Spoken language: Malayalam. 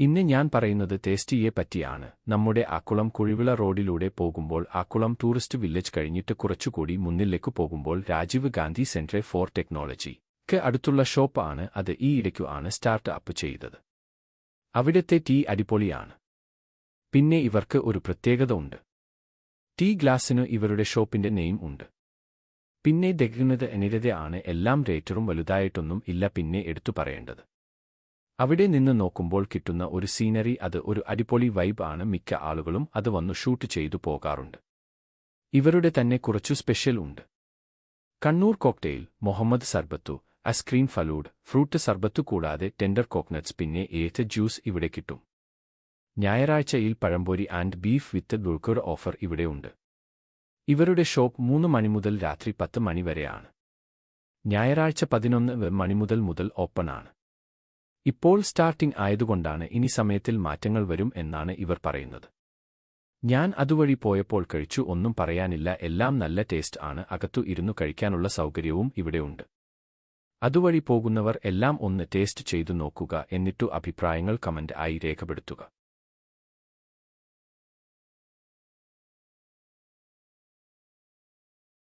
ഇന്ന് ഞാൻ പറയുന്നത് ടേസ്റ്റിയെ പറ്റിയാണ്. നമ്മുടെ ആക്കുളം കുഴിവിള റോഡിലൂടെ പോകുമ്പോൾ ആക്കുളം ടൂറിസ്റ്റ് വില്ലേജ് കഴിഞ്ഞിട്ട് കുറച്ചുകൂടി മുന്നിലേക്ക് പോകുമ്പോൾ രാജീവ് ഗാന്ധി സെന്റർ ഫോർ ടെക്നോളജിക്ക് അടുത്തുള്ള ഷോപ്പ് ആണ്. അത് ഈ ഇടയ്ക്കു ആണ് സ്റ്റാർട്ട് അപ്പ് ചെയ്തത്. അവിടുത്തെ ടീ അടിപൊളിയാണ്. പിന്നെ ഇവർക്ക് ഒരു പ്രത്യേകത ഉണ്ട്. ടീ ഗ്ലാസിനു ഇവരുടെ ഷോപ്പിന്റെ നെയിം ഉണ്ട്. പിന്നെ ദഹിക്കുന്നത് ആണ്. എല്ലാം റേറ്ററും വലുതായിട്ടൊന്നും ഇല്ല. പിന്നെ എടുത്തു പറയേണ്ടത്, അവിടെ നിന്ന് നോക്കുമ്പോൾ കിട്ടുന്ന ഒരു സീനറി, അത് ഒരു അടിപൊളി വൈബ് ആണ്. മിക്ക ആളുകളും അത് വന്നു ഷൂട്ട് ചെയ്തു പോകാറുണ്ട്. ഇവരുടെ തന്നെ കുറച്ചു സ്പെഷ്യൽ ഉണ്ട്. Kannur cocktail, Muhammad sharbat, ice cream falooda, fruit sharbat കൂടാതെ ടെൻഡർ കോക്കനട്ട്സ്, പിന്നെ ഏത്ത് ജ്യൂസ് ഇവിടെ കിട്ടും. ഞായറാഴ്ചയിൽ പഴംപൊരി ആൻഡ് ബീഫ് വിത്ത് ബുൾക്കർ ഓഫർ ഇവിടെയുണ്ട്. ഇവരുടെ ഷോപ്പ് 3 മണി മുതൽ രാത്രി 10 മണി വരെയാണ്. ഞായറാഴ്ച 11 മണി മുതൽ ഓപ്പൺ ആണ്. ഇപ്പോൾ സ്റ്റാർട്ടിംഗ് ആയതുകൊണ്ടാണ് ഇനി സമയത്തിൽ മാറ്റങ്ങൾ വരും എന്നാണ് ഇവർ പറയുന്നത്. ഞാൻ അതുവഴി പോയപ്പോൾ കഴിച്ചു, ഒന്നും പറയാനില്ല. എല്ലാം നല്ല ടേസ്റ്റ് ആണ്. അകത്തു ഇരുന്നു കഴിക്കാനുള്ള സൗകര്യവും ഇവിടെയുണ്ട്. അതുവഴി പോകുന്നവർ എല്ലാം ഒന്ന് ടേസ്റ്റ് ചെയ്തു നോക്കുക. എന്നിട്ടു അഭിപ്രായങ്ങൾ കമന്റ് ആയി രേഖപ്പെടുത്തുക.